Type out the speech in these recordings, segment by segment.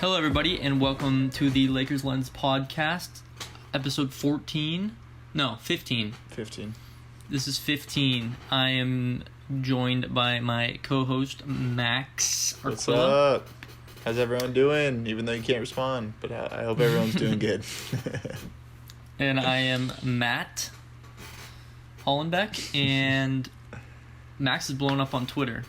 Hello, everybody, and welcome to the Lakers Lens podcast, episode 14. No, 15. 15. This is 15. I am joined by my co-host, Max Arquilla. What's up? How's everyone doing? Even though you can't respond, but I hope everyone's doing good. And I am Matt Hollenbeck, and Max is blowing up on Twitter.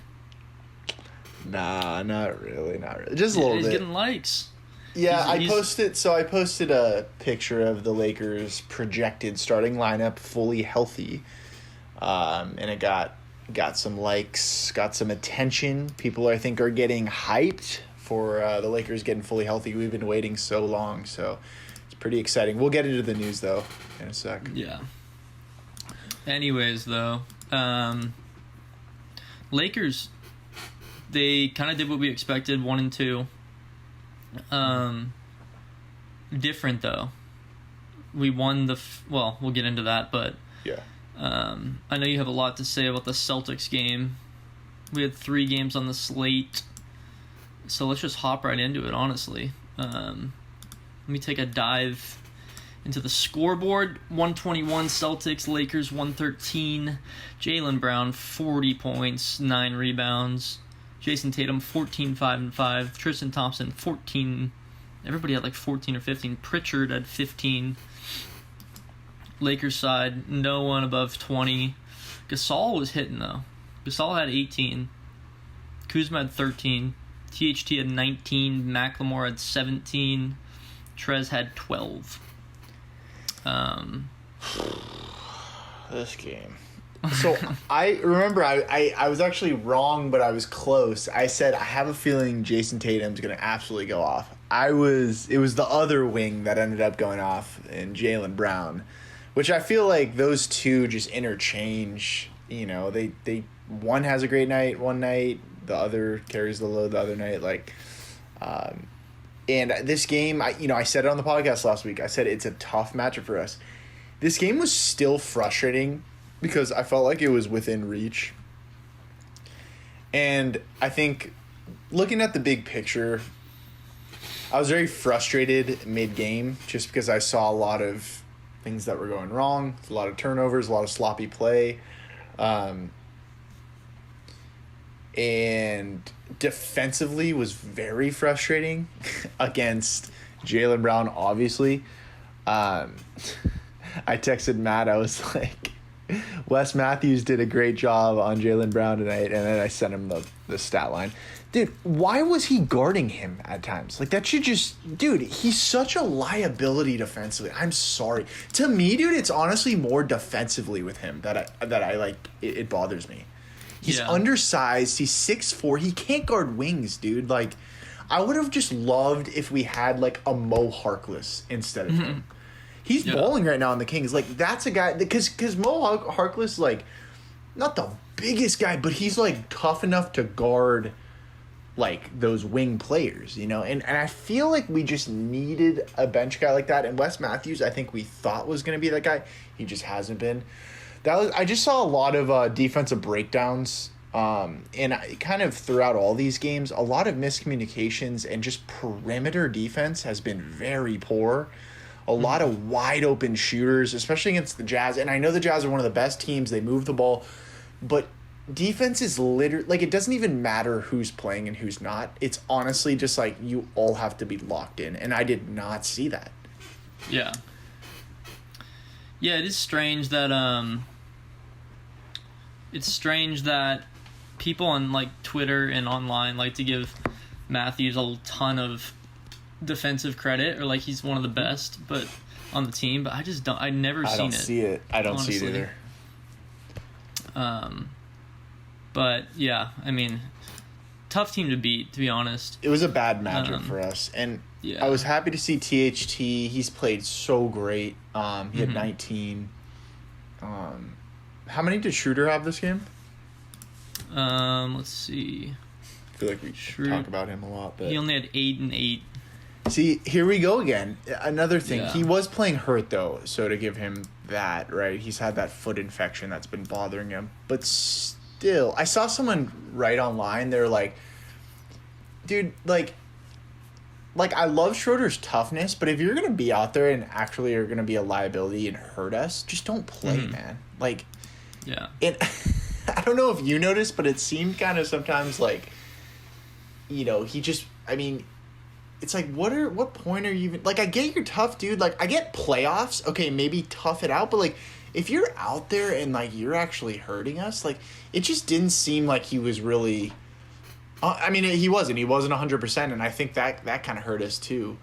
Nah, not really. Just a little bit. He's getting likes. Yeah, I posted a picture of the Lakers' projected starting lineup fully healthy. And it got some likes, got some attention. People, I think, are getting hyped for the Lakers getting fully healthy. We've been waiting so long, so it's pretty exciting. We'll get into the news, though, in a sec. Yeah. Anyways, though, Lakers, they kind of did what we expected, 1 and 2. Different, though. We won well, we'll get into that, but yeah. I know you have a lot to say about the Celtics game. We had 3 games on the slate, so let's just hop right into it, honestly. Let me take a dive into the scoreboard. 121 Celtics, Lakers 113. Jaylen Brown, 40 points, 9 rebounds. Jason Tatum, 14, 5, and 5. Tristan Thompson, 14. Everybody had like 14 or 15. Pritchard had 15. Lakers side, no one above 20. Gasol was hitting, though. Gasol had 18. Kuzma had 13. THT had 19. McLemore had 17. Trez had 12. This game. So I remember I was actually wrong, but I was close. I said I have a feeling Jason Tatum's going to absolutely go off. It was the other wing that ended up going off in Jaylen Brown, which I feel like those two just interchange. You know, they one has a great night one night, the other carries the load the other night. And this game, I said it on the podcast last week. I said it's a tough matchup for us. This game was still frustrating because I felt like it was within reach. And I think looking at the big picture, I was very frustrated mid-game just because I saw a lot of things that were going wrong, a lot of turnovers, a lot of sloppy play. And defensively was very frustrating against Jaylen Brown, obviously. I texted Matt, I was like, Wes Matthews did a great job on Jaylen Brown tonight, and then I sent him the stat line. Dude, why was he guarding him at times? Like, that should just... Dude, he's such a liability defensively. I'm sorry. To me, dude, it's honestly more defensively with him that I like, it bothers me. He's undersized. He's 6'4". He can't guard wings, dude. Like, I would have just loved if we had, like, a Mo Harkless instead of him. He's balling right now on the Kings. Like, that's a guy... Because Mo Harkless, like, not the biggest guy, but he's, like, tough enough to guard, like, those wing players, you know? And I feel like we just needed a bench guy like that. And Wes Matthews, I think we thought was going to be that guy. He just hasn't been. I just saw a lot of defensive breakdowns, and kind of throughout all these games, a lot of miscommunications and just perimeter defense has been very poor. A lot of wide open shooters, especially against the Jazz. And I know the Jazz are one of the best teams. They move the ball, but defense is literally like, it doesn't even matter who's playing and who's not. It's honestly just like you all have to be locked in, and I did not see that. Yeah. Yeah, it is strange that people on like Twitter and online like to give Matthews a ton of defensive credit, or like he's one of the best but on the team, but I just don't. I don't see it. I don't see it either. But yeah, I mean, tough team to beat, to be honest. It was a bad matchup for us, and I was happy to see THT. He's played so great. He had 19. How many did Schroeder have this game? Let's see. I feel like we talk about him a lot, but he only had 8 and 8. See, here we go again. Another thing. Yeah. He was playing hurt, though, so to give him that, right? He's had that foot infection that's been bothering him. But still, I saw someone write online, they're like, dude, like, like, I love Schroeder's toughness, but if you're going to be out there and actually are going to be a liability and hurt us, just don't play, man. Like, yeah. It, I don't know if you noticed, but it seemed kind of sometimes like, he just, I mean, it's like, what point are you even, like, I get you're tough, dude. Like, I get playoffs. Okay, maybe tough it out, but, like, if you're out there and, like, you're actually hurting us, like, it just didn't seem like he was really, I mean, he wasn't 100%, and I think that kind of hurt us too.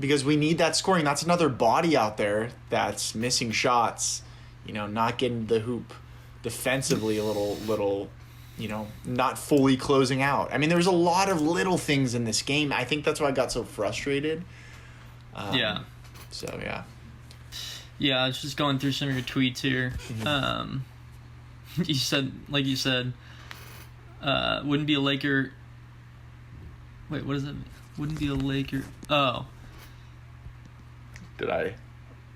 Because we need that scoring. That's another body out there that's missing shots, not getting the hoop defensively a little, not fully closing out. I mean, there was a lot of little things in this game. I think that's why I got so frustrated. Yeah. So, yeah. Yeah, I was just going through some of your tweets here. You said, wouldn't be a Laker. Wait, what is it? Wouldn't be a Laker. Oh. Did I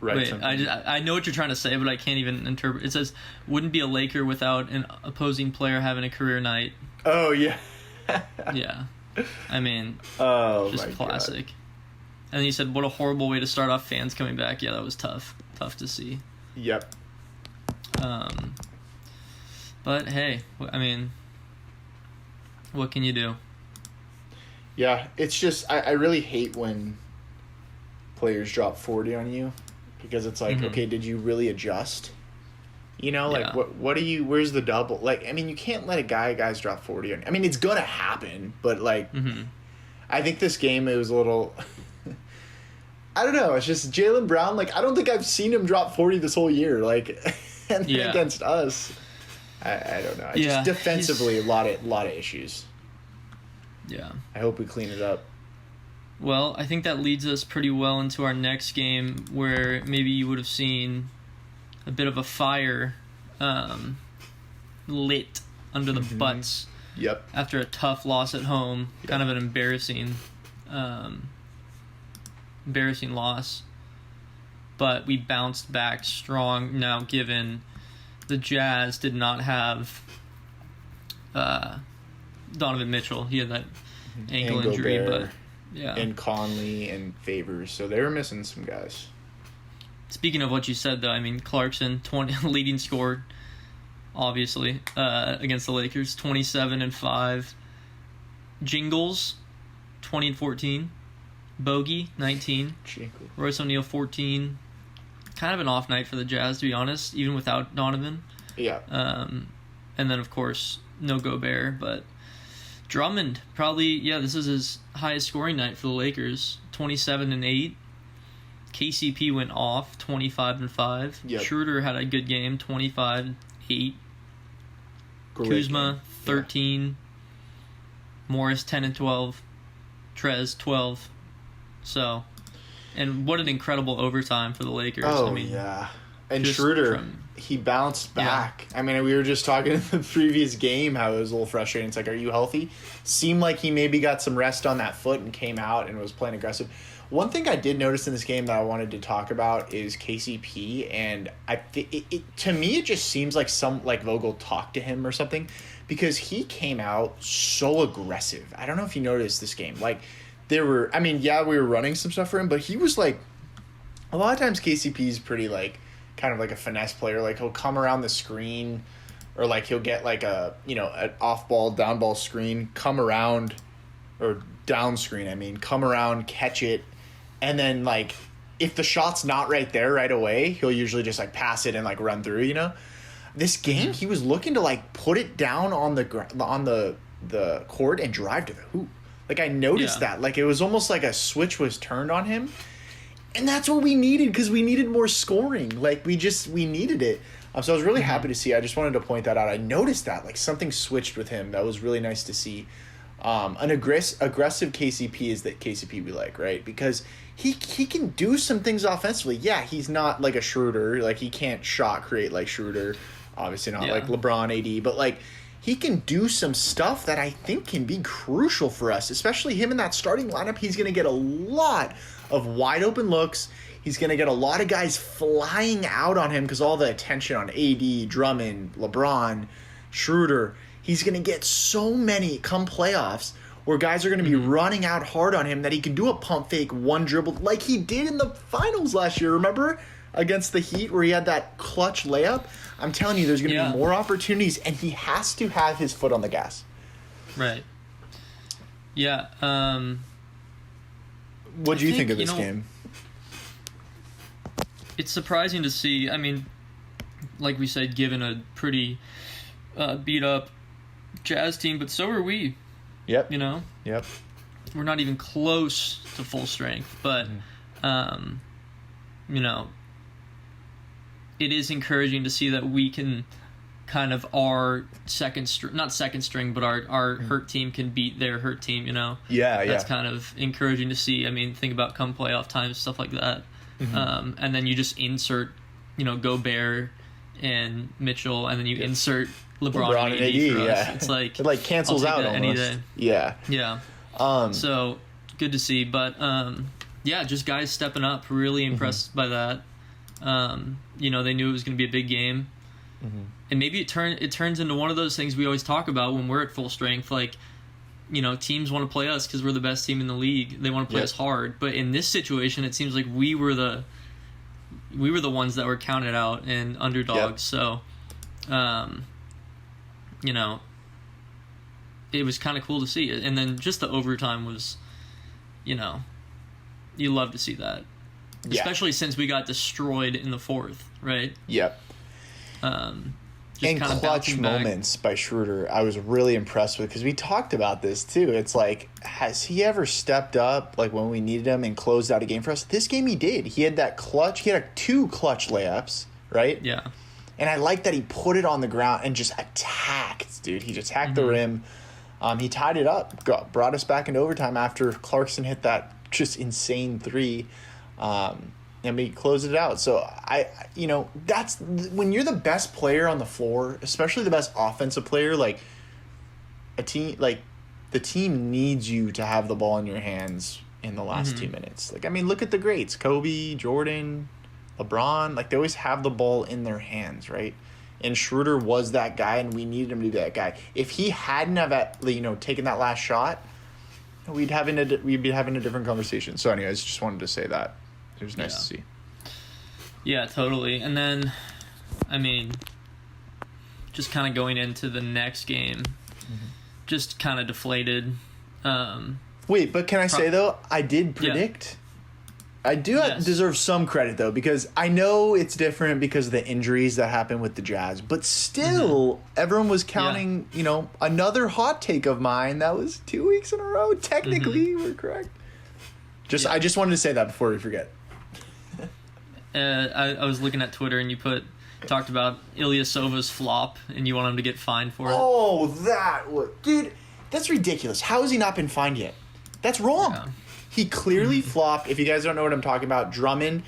write something? I know what you're trying to say, but I can't even interpret. It says, wouldn't be a Laker without an opposing player having a career night. Oh, yeah. Yeah. I mean, just classic. God. And then you said, what a horrible way to start off fans coming back. Yeah, that was tough. Tough to see. Yep. But, hey, I mean, what can you do? Yeah, it's just, I really hate when players drop 40 on you, because it's like, okay, did you really adjust? Like, where's the double? Like, I mean, you can't let guys drop 40 on you. I mean, it's gonna happen, but, like, I think this game, it was a little, I don't know, it's just Jaylen Brown, like, I don't think I've seen him drop 40 this whole year, like, and against us. I don't know. Just defensively, a lot of issues. Yeah. I hope we clean it up. Well, I think that leads us pretty well into our next game, where maybe you would have seen a bit of a fire lit under the butts. Yep. After a tough loss at home. Yep. Kind of an embarrassing loss. But we bounced back strong now, given the Jazz did not have Donovan Mitchell. He had that ankle injury, but yeah. And Conley and Favors, so they were missing some guys. Speaking of what you said, though, I mean, Clarkson, leading scorer, obviously, against the Lakers, 27-5. Jingles, 20-14. Bogey, 19. Jingle. Royce O'Neal, 14. Kind of an off night for the Jazz, to be honest, even without Donovan. Yeah. And then, of course, no Gobert, but Drummond, probably, this is his highest scoring night for the Lakers, 27-8. KCP went off, 25-5. Yep. Schroeder had a good game, 25-8. Kuzma, game. 13. Yeah. Morris, 10-12. Trez, 12. So, and what an incredible overtime for the Lakers. Oh, I mean, yeah. And Schroeder, he bounced back. Yeah. I mean, we were just talking in the previous game how it was a little frustrating. It's like, are you healthy? Seemed like he maybe got some rest on that foot and came out and was playing aggressive. One thing I did notice in this game that I wanted to talk about is KCP, and to me it just seems like Vogel talked to him or something, because he came out so aggressive. I don't know if you noticed this game. Like, we were running some stuff for him, but he was like, a lot of times KCP's pretty like, kind of like a finesse player. Like, he'll come around the screen, or like he'll get like an off ball, down ball screen, come around, or down screen, come around, catch it, and then like, if the shot's not right there right away, he'll usually just like pass it and like run through, This game, he was looking to like put it down on the court and drive to the hoop. Like, I noticed that. Like, it was almost like a switch was turned on him. And that's what we needed, because we needed more scoring. Like, we needed it. So I was really happy to see. I just wanted to point that out. I noticed that. Like, something switched with him. That was really nice to see. An aggressive KCP is that KCP we like, right? Because he can do some things offensively. Yeah, he's not like a Schroeder. Like, he can't shot create like Schroeder. Obviously not like LeBron, AD. But, like, he can do some stuff that I think can be crucial for us. Especially him in that starting lineup. He's going to get a lot of wide open looks. He's going to get a lot of guys flying out on him because all the attention on AD, Drummond, LeBron, Schroeder. He's going to get so many come playoffs. where guys are going to be running out hard on him, that he can do a pump fake, one dribble, like he did in the finals last year. Remember? Against the Heat where he had that clutch layup. I'm telling you, there's going to be more opportunities, and he has to have his foot on the gas. Right. Yeah. What do you think of this game? It's surprising to see. I mean, like we said, given a pretty beat up Jazz team, but so are we. Yep. You know? Yep. We're not even close to full strength, but, you know, it is encouraging to see that we can kind of our not second string, but our hurt team can beat their hurt team, you know? Yeah, That's kind of encouraging to see. I mean, think about come playoff times, stuff like that. And then you just insert, you know, Gobert and Mitchell, and then you insert LeBron and AD for us. It's like... It, like, cancels out almost. Any day. Yeah. Yeah. So, good to see. But, yeah, just guys stepping up. Really impressed by that. You know, they knew it was going to be a big game. And maybe it turns into one of those things we always talk about when we're at full strength. Like, you know, teams want to play us because we're the best team in the league. They want to play us hard. But in this situation, it seems like we were the ones that were counted out and underdogs. So, you know, it was kind of cool to see it. And then just the overtime was, you know, you love to see that. Especially since we got destroyed in the fourth, right? Yep. Just and clutch moments by Schroeder, I was really impressed with, because we talked about this too. It's like, has he ever stepped up like when we needed him and closed out a game for us? This game he did. He had that clutch. He had 2 clutch layups, right? Yeah. And I like that he put it on the ground and just attacked, dude. He just attacked the rim. He tied it up, brought us back into overtime after Clarkson hit that just insane 3. And we closed it out. So you know, that's when you're the best player on the floor, especially the best offensive player. Like the team needs you to have the ball in your hands in the last 2 minutes. Like, I mean, look at the greats: Kobe, Jordan, LeBron. Like, they always have the ball in their hands, right? And Schroeder was that guy, and we needed him to be that guy. If he hadn't have taken that last shot, we'd be having a different conversation. So, anyways, just wanted to say that. It was nice to see. Yeah, totally. And then, I mean, just kind of going into the next game, just kind of deflated. Wait, but can I say, though, I did predict. I do deserve some credit, though, because I know it's different because of the injuries that happened with the Jazz. But still, everyone was counting, you know, another hot take of mine that was 2 weeks in a row. Technically, we're correct. I just wanted to say that before we forget. I was looking at Twitter, and you talked about Ilyasova's flop, and you want him to get fined for it. Oh, dude, that's ridiculous. How has he not been fined yet? That's wrong. Yeah. He clearly flopped. If you guys don't know what I'm talking about, Drummond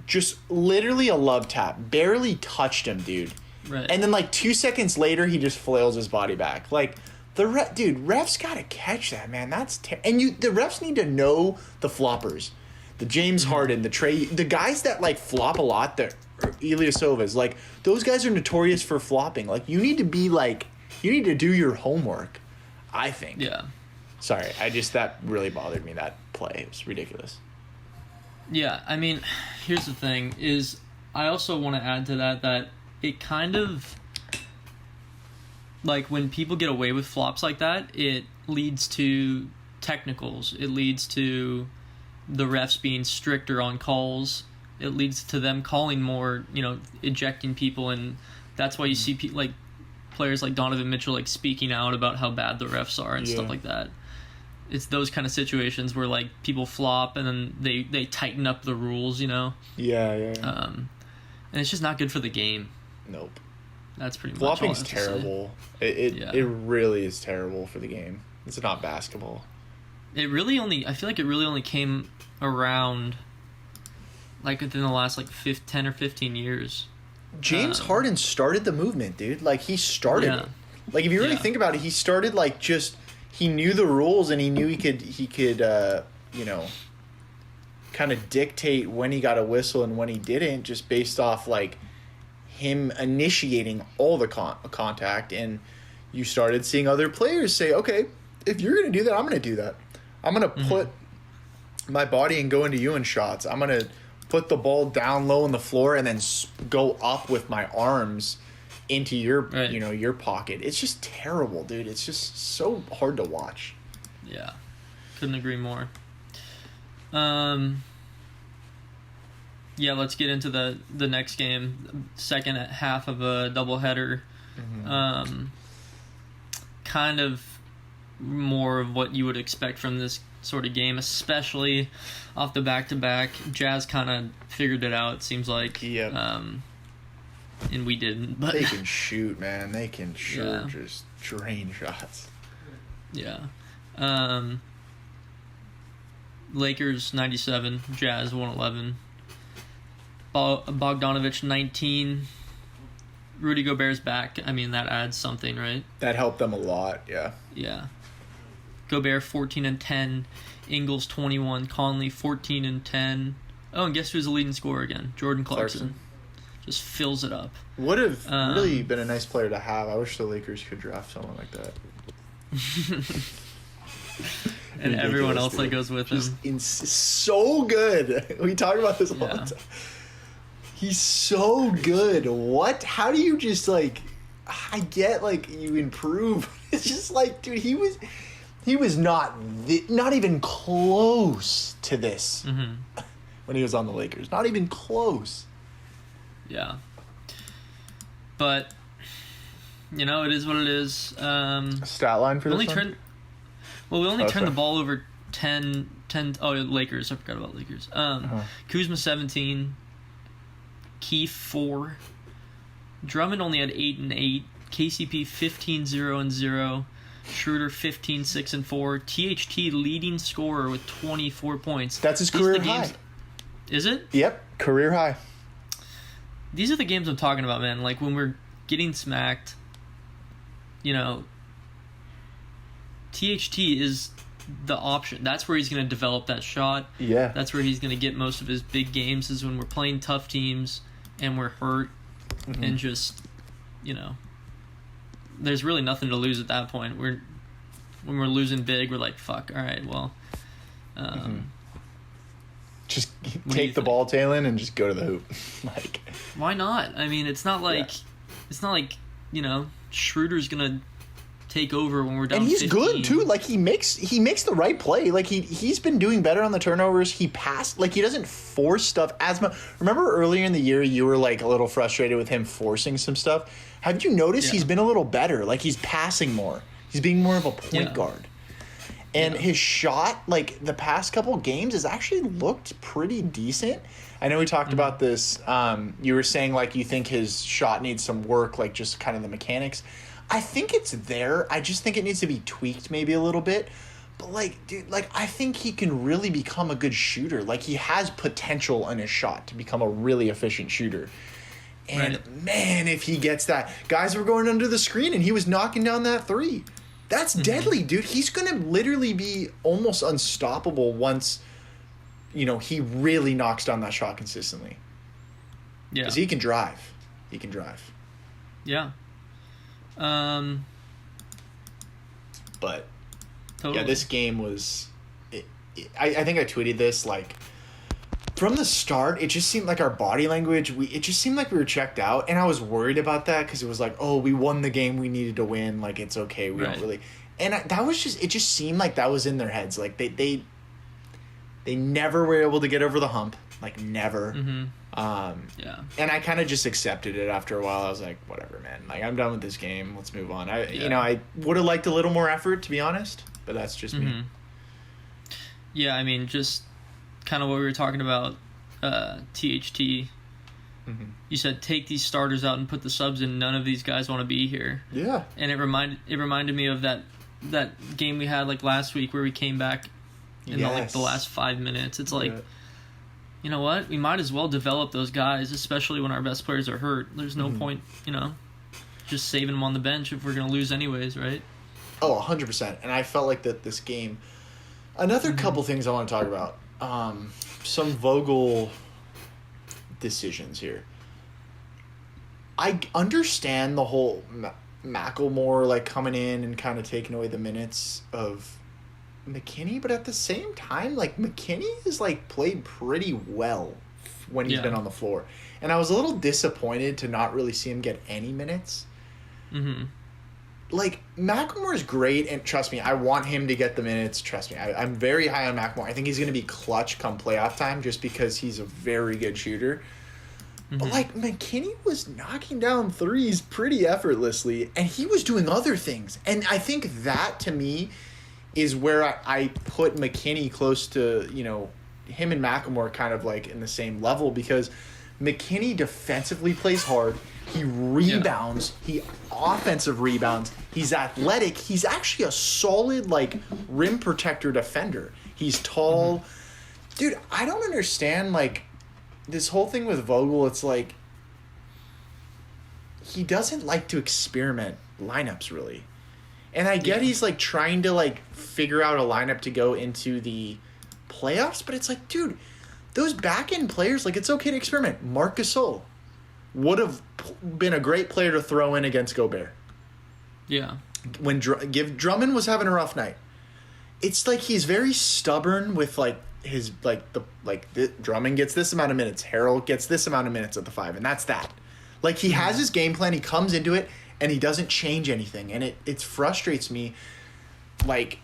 just literally a love tap, barely touched him, dude. Right. And then like 2 seconds later, he just flails his body back. Like, refs gotta catch that, man. That's and the refs need to know the floppers. The James Harden, the guys that like flop a lot, the Ilyasovas, like those guys are notorious for flopping. Like, you need to do your homework, I think. Yeah. Sorry, that really bothered me, that play. It was ridiculous. Yeah, I mean, here's the thing, is I also want to add to that it kind of, like, when people get away with flops like that, it leads to technicals. It leads to the refs being stricter on calls. It leads to them calling more, you know, ejecting people, and that's why you see players like Donovan Mitchell like speaking out about how bad the refs are and stuff like that. It's those kind of situations where like people flop and then they tighten up the rules, you know. Yeah. And it's just not good for the game. Nope. That's pretty much flopping's terrible. It really is terrible for the game. It's not basketball. I feel like it really only came around like within the last like 10 or 15 years. James Harden started the movement, dude. Like, he started it. Like, if you really think about it, he started like he knew the rules, and he knew he could you know, kind of dictate when he got a whistle and when he didn't, just based off like him initiating all the contact. And you started seeing other players say, okay, if you're going to do that, I'm going to do that. I'm going to put my body and go into you in shots. I'm going to put the ball down low on the floor and then go up with my arms into your, your pocket. It's just terrible, dude. It's just so hard to watch. Yeah. Couldn't agree more. Yeah, let's get into the next game. Second half of a doubleheader. Kind of more of what you would expect from this sort of game, especially off the back-to-back. Jazz kind of figured it out, it seems like. Yep. And we didn't. But they can shoot, man. They can just drain shots. Yeah. Lakers 97, Jazz 111. Bogdanovich 19. Rudy Gobert's back. I mean, that adds something, right? That helped them a lot, yeah. Yeah. Gobert 14 and 10. Ingles 21. Conley 14 and 10. Oh, and guess who's the leading scorer again? Jordan Clarkson. Just fills it up. Would have really been a nice player to have. I wish the Lakers could draft someone like that. And everyone else that goes with him. So good. We talk about this all the time. He's so good. What? How do you just, like... I get, like, you improve. It's just like, dude, he was not even close to this when he was on the Lakers. Not even close. Yeah. But, it is what it is. Stat line for this one? We only turned the ball over 10... Lakers. I forgot about Lakers. Kuzma 17... Keith 4. Drummond only had 8 and 8. KCP 15-0 and 0. Schroeder 15-6 and 4. THT leading scorer with 24 points. That's his career high. Is it? Yep, career high. These are the games I'm talking about, man. Like when we're getting smacked, THT is the option. That's where he's going to develop that shot. Yeah. That's where he's going to get most of his big games, is when we're playing tough teams and we're hurt and just, there's really nothing to lose at that point. When we're losing big, we're like, fuck, all right, well. Just take the ball, Taylor, and just go to the hoop. Like, why not? I mean, it's not like Schroeder's going to take over when we're down 15. And he's good too. Like he makes the right play. Like he's been doing better on the turnovers. He passed, like he doesn't force stuff as much. Remember earlier in the year you were like a little frustrated with him forcing some stuff. Have you noticed he's been a little better? Like he's passing more. He's being more of a point guard. And his shot, like the past couple games, has actually looked pretty decent. I know we talked about this. You were saying like you think his shot needs some work, like just kind of the mechanics. I think it's there. I just think it needs to be tweaked maybe a little bit. But, like, dude, like, I think he can really become a good shooter. Like, he has potential in his shot to become a really efficient shooter. And, man, if he gets that. Guys were going under the screen, and he was knocking down that three. That's deadly, dude. He's going to literally be almost unstoppable once, he really knocks down that shot consistently. Yeah. Because he can drive. He can drive. Yeah. But totally. Yeah, this game was I think I tweeted this, like from the start it just seemed like our body language, it just seemed like we were checked out, and I was worried about that because it was like, oh, we won the game we needed to win, like it's okay, we don't really, and that was just, it just seemed like that was in their heads, like they never were able to get over the hump, like never. And I kind of just accepted it after a while. I was like, whatever, man. Like, I'm done with this game. Let's move on. I would have liked a little more effort, to be honest, but that's just me. Yeah, I mean, just kind of what we were talking about, THT. You said take these starters out and put the subs in. None of these guys want to be here. Yeah. And it reminded me of that game we had like last week where we came back in the last 5 minutes. It's like, you know what? We might as well develop those guys, especially when our best players are hurt. There's no point, just saving them on the bench if we're going to lose anyways, right? Oh, 100%. And I felt like that this game... Another couple things I want to talk about. Some Vogel decisions here. I understand the whole Macklemore like coming in and kind of taking away the minutes of McKinney, but at the same time, like McKinney has like played pretty well when he's been on the floor, and I was a little disappointed to not really see him get any minutes. Mm-hmm. Like Macklemore is great, and trust me, I want him to get the minutes. Trust me, I'm very high on Macklemore. I think he's going to be clutch come playoff time, just because he's a very good shooter. Mm-hmm. But like McKinney was knocking down threes pretty effortlessly, and he was doing other things, and I think that to me is where I put McKinney close to, you know, him and Macklemore kind of like in the same level, because McKinney defensively plays hard. He rebounds. He offensive rebounds. He's athletic. He's actually a solid like rim protector defender. He's tall. Mm-hmm. Dude, I don't understand like this whole thing with Vogel. It's like he doesn't like to experiment lineups really. And I get he's like trying to like figure out a lineup to go into the playoffs, but it's like, dude, those back end players, like it's okay to experiment. Marc Gasol would have been a great player to throw in against Gobert. Yeah. When Drummond was having a rough night, it's like he's very stubborn with like his Drummond gets this amount of minutes, Harold gets this amount of minutes at the 5, and that's that. Like he has his game plan, he comes into it, and he doesn't change anything, and it frustrates me. Like,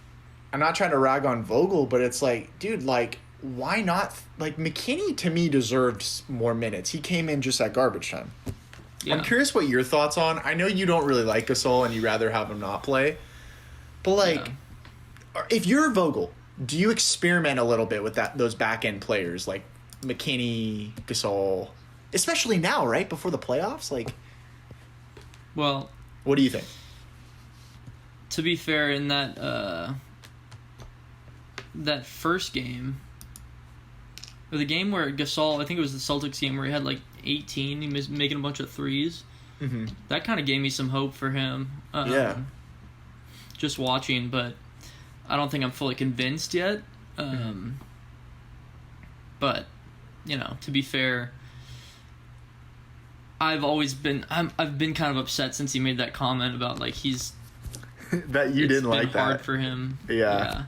I'm not trying to rag on Vogel, but it's like, dude, like, why not? Like, McKinney, to me, deserved more minutes. He came in just at garbage time. Yeah. I'm curious what your thoughts on. I know you don't really like Gasol, and you'd rather have him not play. But, like, if you're Vogel, do you experiment a little bit with those back-end players, like McKinney, Gasol, especially now, right, before the playoffs? Like... Well, what do you think? To be fair, in that first game, or the game where Gasol, I think it was the Celtics game where he had like 18, he was making a bunch of threes. Mm-hmm. That kind of gave me some hope for him. Just watching, but I don't think I'm fully convinced yet. But you know, to be fair, I've been kind of upset since he made that comment about like he's that you didn't like that. It's been hard for him. Yeah.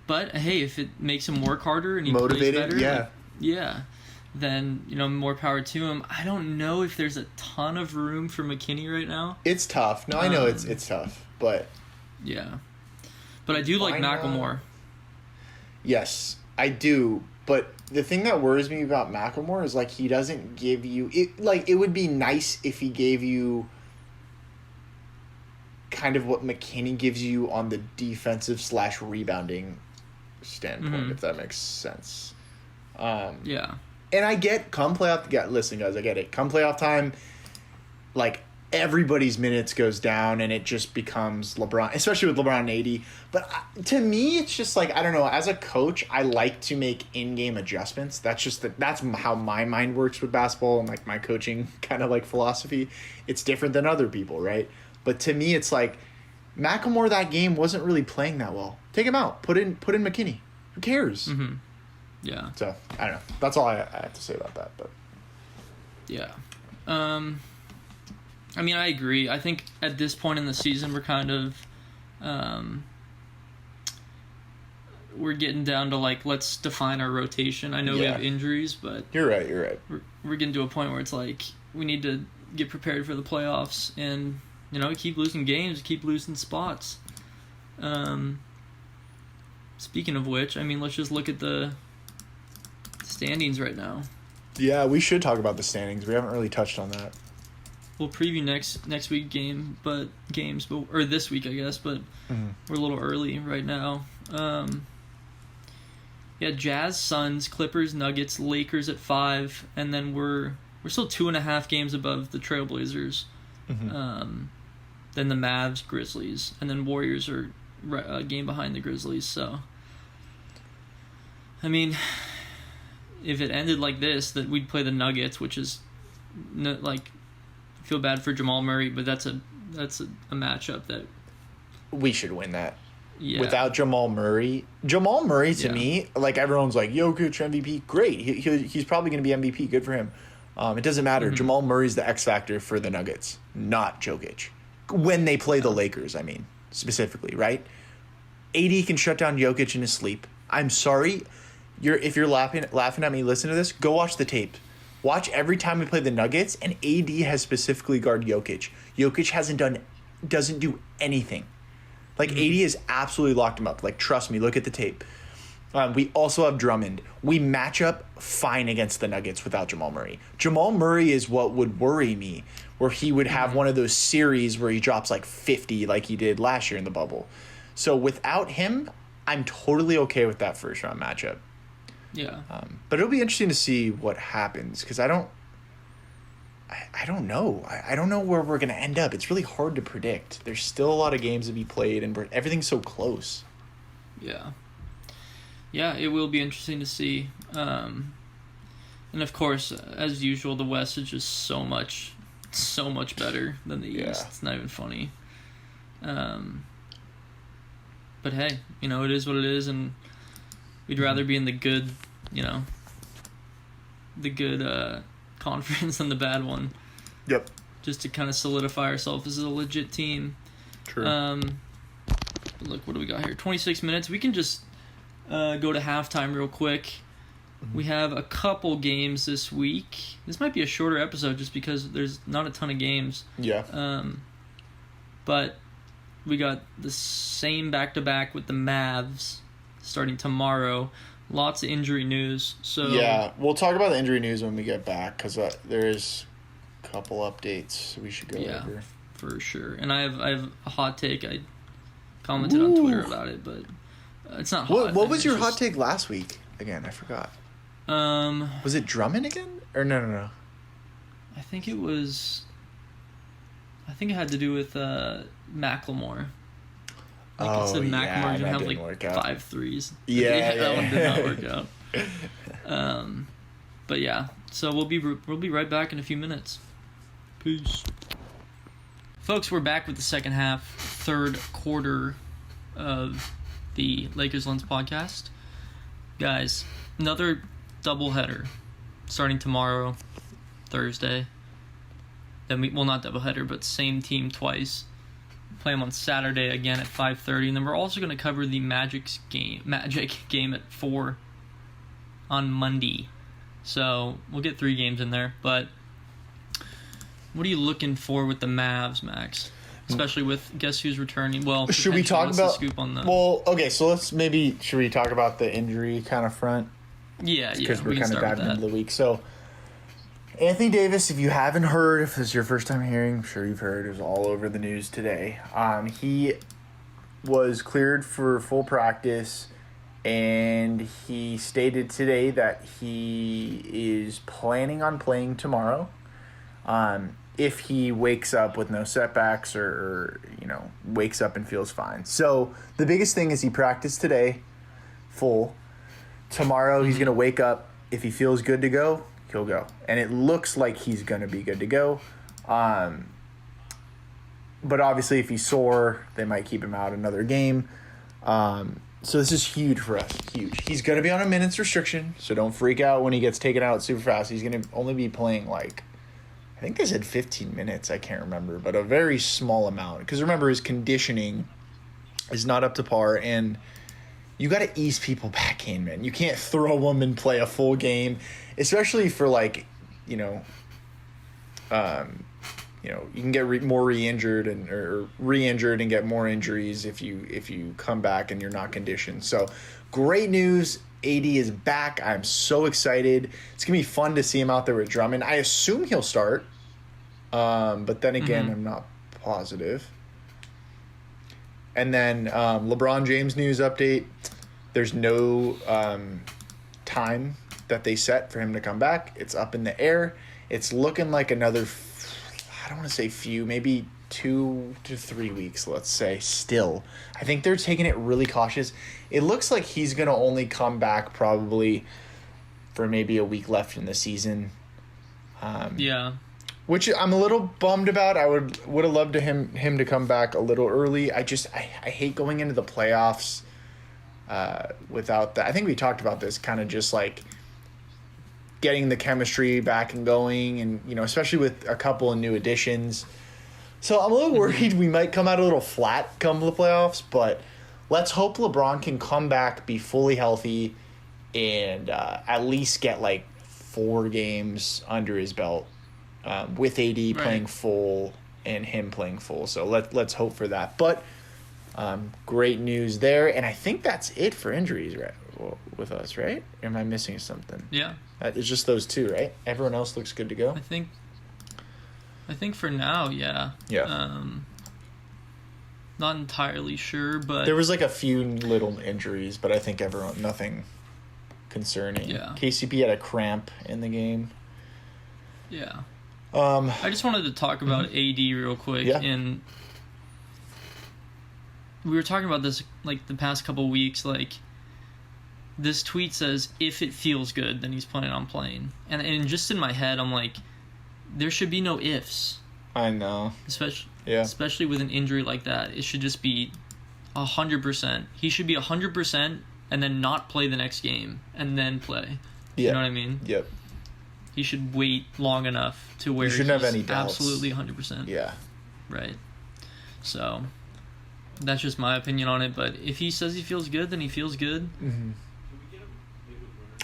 But hey, if it makes him work harder and he motivated, plays better, then you know, more power to him. I don't know if there's a ton of room for McKinney right now. It's tough. No, I know it's tough, but yeah. But I do like Macklemore. Yes, I do. But the thing that worries me about Macklemore is like he doesn't give you it. Like it would be nice if he gave you kind of what McKinney gives you on the defensive / rebounding standpoint, if that makes sense. Yeah. And I get come playoff. Yeah, listen, guys, I get it. Come playoff time, like everybody's minutes goes down and it just becomes LeBron, especially with LeBron and AD. But to me, it's just like, I don't know, as a coach, I like to make in-game adjustments. That's how my mind works with basketball and like my coaching kind of like philosophy. It's different than other people, right? But to me, it's like Macklemore that game wasn't really playing that well. Take him out. Put in McKinney. Who cares? Mm-hmm. Yeah. So, I don't know. That's all I have to say about that. But yeah. I mean, I agree. I think at this point in the season, we're kind of, we're getting down to like, let's define our rotation. I know we have injuries, but you're right. We're getting to a point where it's like we need to get prepared for the playoffs, and you know, keep losing games, keep losing spots. Speaking of which, I mean, let's just look at the standings right now. Yeah, we should talk about the standings. We haven't really touched on that. We'll preview next week games, or this week, I guess, but we're a little early right now. Jazz, Suns, Clippers, Nuggets, Lakers at 5, and then we're still 2.5 games above the Trailblazers. Then the Mavs, Grizzlies, and then Warriors are a game behind the Grizzlies. So, I mean, if it ended like this, that we'd play the Nuggets, which is like. Feel bad for Jamal Murray, but that's a matchup that we should win that. Yeah. Without Jamal Murray to me, like everyone's like Jokic MVP, great. He's probably going to be MVP, good for him. It doesn't matter. Jamal Murray's the X factor for the Nuggets, not Jokic. When they play the Lakers, I mean, specifically, right? AD can shut down Jokic in his sleep. I'm sorry. If you're laughing at me, listen to this. Go watch the tape. Watch every time we play the Nuggets, and AD has specifically guarded Jokic. Jokic doesn't do anything. Like, AD has absolutely locked him up. Like, trust me, look at the tape. We also have Drummond. We match up fine against the Nuggets without Jamal Murray. Jamal Murray is what would worry me, where he would have one of those series where he drops like 50 like he did last year in the bubble. So without him, I'm totally okay with that first round matchup. Yeah. But it'll be interesting to see what happens, because I don't know. I don't know where we're going to end up. It's really hard to predict. There's still a lot of games to be played, and everything's so close. Yeah. Yeah, it will be interesting to see. And of course, as usual, the West is just so much better than the East. It's not even funny. But hey, it is what it is, and we'd rather be in the good, conference than the bad one. Yep. Just to kind of solidify ourselves as a legit team. True. Look, what do we got here? 26 minutes. We can just go to halftime real quick. We have a couple games this week. This might be a shorter episode just because there's not a ton of games. Yeah. But we got the same back-to-back with the Mavs starting tomorrow. Lots of injury news. So yeah, we'll talk about the injury news when we get back, because there's a couple updates we should go over. For sure. And I have a hot take. I commented on Twitter about it, but it's not hot. What was your hot take last week? Again, I forgot. Was it Drummond again? Or no. I think it had to do with Macklemore. It said Macklemore's gonna have like 5 threes. Yeah, that one did not work out. But yeah, so we'll be right back in a few minutes. Peace, folks. We're back with the second half, third quarter of the Lakers Lens podcast. Guys, another doubleheader starting tomorrow, Thursday. Then not doubleheader, but same team twice. Play them on Saturday again at 5:30, and then we're also going to cover the Magic game at 4 on Monday. So we'll get 3 games in there. But what are you looking for with the Mavs, Max? Especially with guess who's returning? Well, should we talk about? Scoop on the... Well, okay, so should we talk about the injury kind of front? Yeah, because we're kind of diving into the week. So Anthony Davis, if you haven't heard, if this is your first time hearing, I'm sure you've heard, it was all over the news today. He was cleared for full practice, and he stated today that he is planning on playing tomorrow. If he wakes up with no setbacks or wakes up and feels fine. So the biggest thing is he practiced today, full. Tomorrow he's going to wake up. If he feels good to go, he'll go. And it looks like he's going to be good to go. But obviously if he's sore, they might keep him out another game. So this is huge for us. Huge. He's going to be on a minutes restriction, so don't freak out when he gets taken out super fast. He's going to only be playing I think they said 15 minutes. I can't remember, but a very small amount. Because remember, his conditioning is not up to par, and you got to ease people back in, man. You can't throw them and play a full game, especially for you can get more re-injured or re-injured and get more injuries if you come back and you're not conditioned. So, great news. AD is back. I'm so excited. It's going to be fun to see him out there with Drummond. I assume he'll start. But then again, I'm not positive. And then LeBron James news update. There's no time that they set for him to come back. It's up in the air. It's looking like another, I don't want to say few, maybe 2 to 3 weeks, let's say, still. I think they're taking it really cautious. It looks like he's going to only come back probably for maybe a week left in the season. Yeah. Which I'm a little bummed about. I would have loved him to come back a little early. I hate going into the playoffs without that. I think we talked about this, kind of just getting the chemistry back and going, and especially with a couple of new additions. So I'm a little worried we might come out a little flat come the playoffs, but let's hope LeBron can come back, be fully healthy, and at least get like 4 games under his belt with AD playing full and him playing full. So let's hope for that. But great news there, and I think that's it for injuries, right? With us, right? Or am I missing something? Yeah. It's just those 2, right? Everyone else looks good to go. I think for now, yeah. Yeah. Not entirely sure, but there was like a few little injuries, but I think nothing concerning. Yeah. KCP had a cramp in the game. Yeah. I just wanted to talk about AD real quick. Yeah. And we were talking about this like the past couple weeks. Like, this tweet says, if it feels good, then he's planning on playing. And just in my head, I'm like, there should be no ifs. I know. Especially with an injury like that. It should just be 100%. He should be 100% and then not play the next game and then play. You know what I mean? Yep. He should wait long enough to where you shouldn't have any doubts. Absolutely 100%. Yeah. Right. So, that's just my opinion on it. But if he says he feels good, then he feels good. Mm-hmm.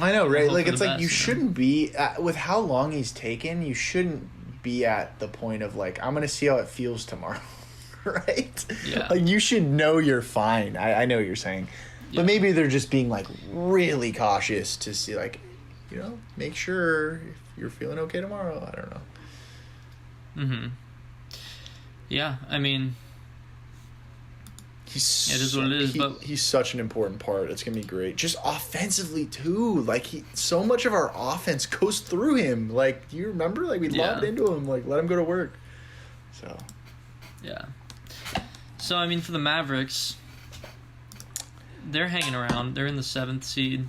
I know, right? Like, it's like you shouldn't be, with how long he's taken, you shouldn't be at the point of, like, I'm going to see how it feels tomorrow, right? Yeah. Like, you should know you're fine. I know what you're saying. But maybe they're just being, like, really cautious to see, like, make sure if you're feeling okay tomorrow. I don't know. Mm-hmm. Yeah, I mean, it is what it is, but he's such an important part. It's gonna be great. Just offensively too. Like, so much of our offense goes through him. Like, do you remember? Like, we lobbed into him. Like, let him go to work. So. Yeah. So I mean, for the Mavericks, they're hanging around. They're in the 7th seed.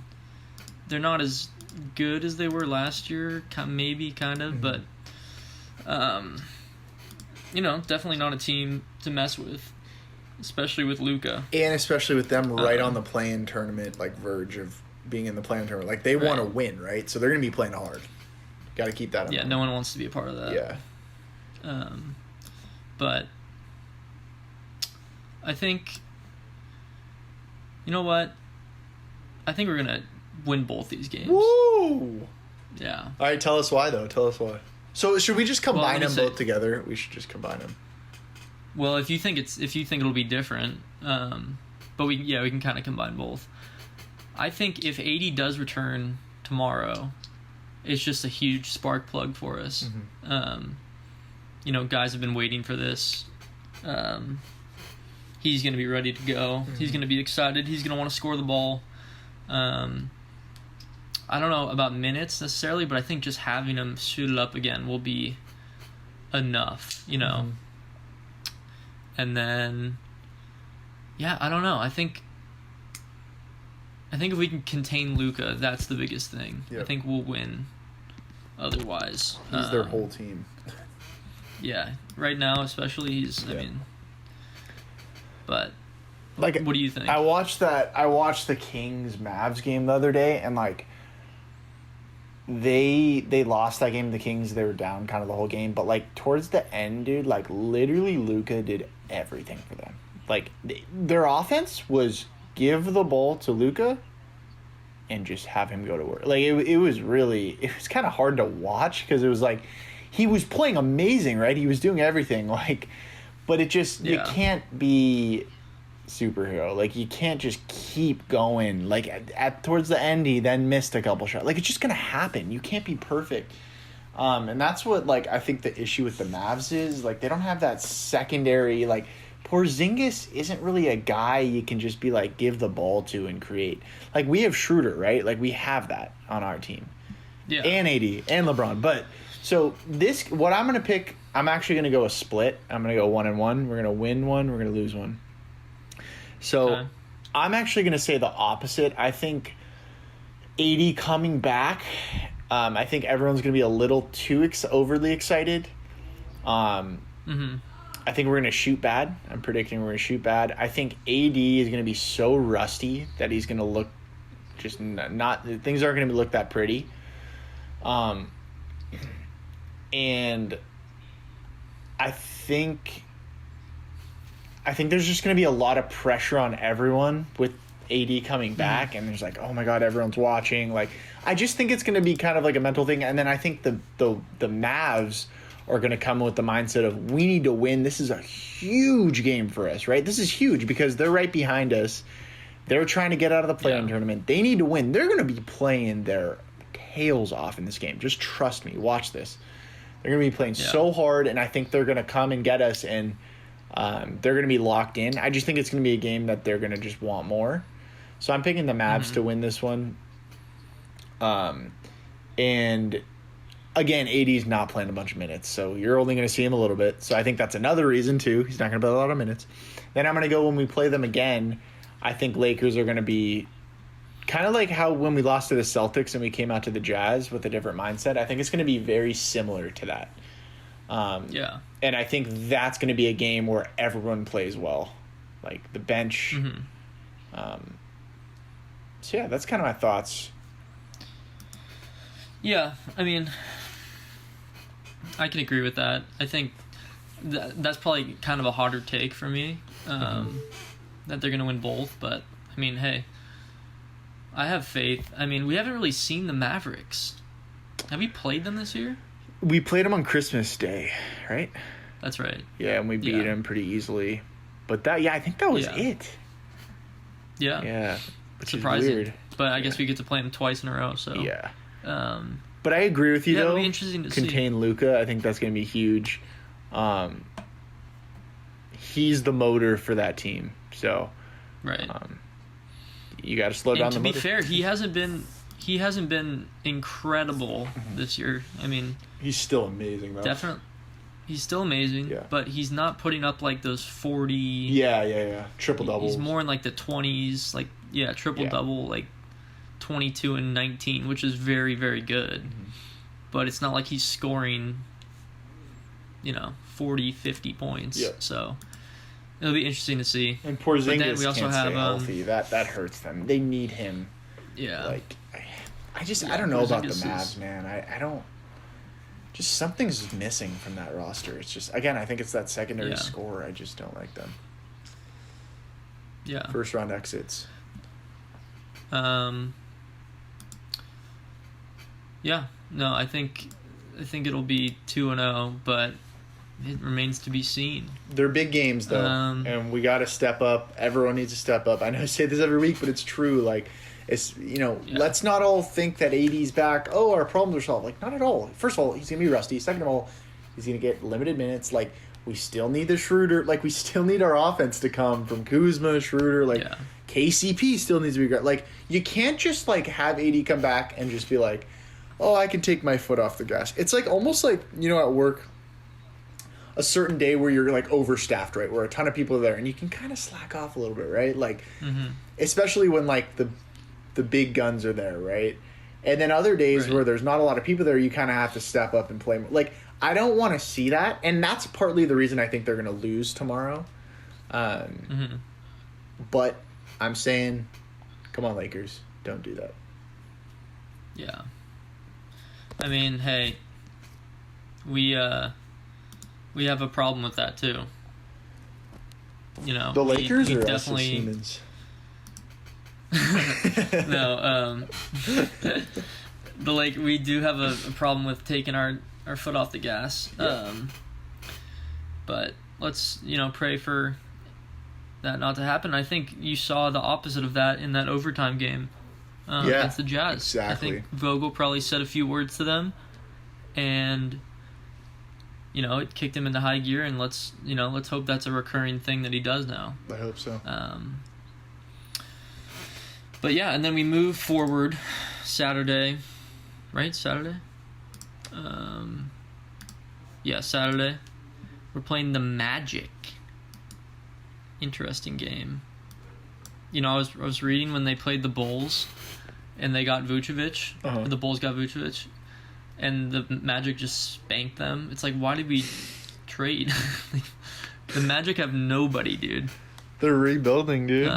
They're not as good as they were last year. Maybe, kind of, but definitely not a team to mess with. Especially with Luka. And especially with them right on the play-in tournament, like, verge of being in the play-in tournament. Like, they want to win, right? So they're going to be playing hard. Got to keep that in mind. No one wants to be a part of that. Yeah. But I think, you know what? I think we're going to win both these games. Woo! Yeah. All right, tell us why, though. Tell us why. So should we just combine them both together? We should just combine them. Well, if you think it'll be different, but we can kind of combine both. I think if AD does return tomorrow, it's just a huge spark plug for us. Mm-hmm. Guys have been waiting for this. He's going to be ready to go. Mm-hmm. He's going to be excited. He's going to want to score the ball. I don't know about minutes necessarily, but I think just having him suited up again will be enough. Mm-hmm. And then, I don't know. I think if we can contain Luka, that's the biggest thing. Yep. I think we'll win. Otherwise, he's their whole team. Yeah, right now especially he's. I mean, but like, what do you think? I watched the Kings Mavs game the other day, and like, they lost that game to the Kings. They were down kind of the whole game, but like towards the end, dude, like literally Luka did everything for them. Like, their offense was give the ball to Luka and just have him go to work. Like, it was kind of hard to watch because it was like he was playing amazing, right? He was doing everything, like, but it just you can't be superhero. Like, you can't just keep going. Like, at towards the end, he then missed a couple shots. Like, it's just gonna happen. You can't be perfect. And that's what, like, I think the issue with the Mavs is, like, they don't have that secondary, like, Porzingis isn't really a guy you can just be like give the ball to and create. Like, we have Schroeder, right? Like, we have that on our team. Yeah. And AD and LeBron. But so what I'm gonna pick, I'm actually gonna go a split. I'm gonna go 1-1. We're gonna win one, we're gonna lose one. So I'm actually going to say the opposite. I think AD coming back, I think everyone's going to be a little too overly excited. Mm-hmm. I think we're going to shoot bad. I'm predicting we're going to shoot bad. I think AD is going to be so rusty that he's going to look just not things aren't going to look that pretty. And I think there's just going to be a lot of pressure on everyone with AD coming back, and there's like, oh my god, everyone's watching. Like, I just think it's going to be kind of like a mental thing, and then I think the Mavs are going to come with the mindset of, we need to win. This is a huge game for us, right? This is huge because they're right behind us. They're trying to get out of the play-in tournament. They need to win. They're going to be playing their tails off in this game. Just trust me. Watch this. They're going to be playing so hard, and I think they're going to come and get us, and they're going to be locked in. I just think it's going to be a game that they're going to just want more. So I'm picking the Mavs to win this one. And again, AD's not playing a bunch of minutes, so you're only going to see him a little bit. So I think that's another reason, too. He's not going to play a lot of minutes. Then I'm going to go when we play them again. I think Lakers are going to be kind of like how when we lost to the Celtics and we came out to the Jazz with a different mindset. I think it's going to be very similar to that. And I think that's going to be a game where everyone plays well, like the bench. So yeah, that's kind of my thoughts. Yeah, I mean, I can agree with that. I think that's probably kind of a harder take for me, that they're going to win both. But, I mean, hey, I have faith. I mean, we haven't really seen the Mavericks. Have we played them this year? We played them on Christmas Day, right? That's right. Yeah, and we beat them pretty easily. But I think that was it. Yeah. Yeah. Which surprising. is weird. But I guess we get to play them twice in a row, so. Yeah. But I agree with you, though. It'll be interesting to contain Luka. I think that's going to be huge. He's the motor for that team. So. Right. You got to slow down the motor. To be fair, he hasn't been incredible this year. I mean, he's still amazing, though. Definitely. He's still amazing, but he's not putting up like those 40. Yeah. Triple doubles. He's more in like the 20s, like triple double, like 22 and 19, which is very, very good. But it's not like he's scoring, 40, 50 points. So it'll be interesting to see. And Porzingis we also can't stay healthy. That hurts them. They need him. Yeah. Like, I don't know about the Mavs, man. I don't. Just something's missing from that roster. It's just, again, I think it's that secondary score. I just don't like them. Yeah. First round exits. Yeah. No, I think it'll be 2-0, but it remains to be seen. They're big games, though, and we got to step up. Everyone needs to step up. I know I say this every week, but it's true. Like, it's, let's not all think that AD's back. Oh, our problems are solved. Like, not at all. First of all, he's going to be rusty. Second of all, he's going to get limited minutes. Like, we still need the Schroeder. Like, we still need our offense to come from Kuzma, Schroeder. Like, KCP still needs to be great. Like, you can't just, like, have AD come back and just be like, oh, I can take my foot off the gas. It's, like, almost like, at work, a certain day where you're, like, overstaffed, right? Where a ton of people are there, and you can kind of slack off a little bit, right? Like, especially when, like, the big guns are there, right? And then other days where there's not a lot of people there, you kind of have to step up and play. Like, I don't want to see that, and that's partly the reason I think they're going to lose tomorrow. But I'm saying, come on, Lakers, don't do that. Yeah. I mean, hey, we have a problem with that too. The Lakers we or definitely... us as humans? No, we do have a problem with taking our foot off the gas. But let's pray for that not to happen. I think you saw the opposite of that in that overtime game against the Jazz. Exactly. I think Vogel probably said a few words to them, and it kicked him into high gear. And let's hope that's a recurring thing that he does now. I hope so. But yeah, and then we move forward Saturday, right? Saturday? Saturday. We're playing the Magic. Interesting game. I was reading when they played the Bulls and they got Vucevic. Uh-huh. The Bulls got Vucevic. And the Magic just spanked them. It's like, why did we trade? The Magic have nobody, dude. They're rebuilding, dude.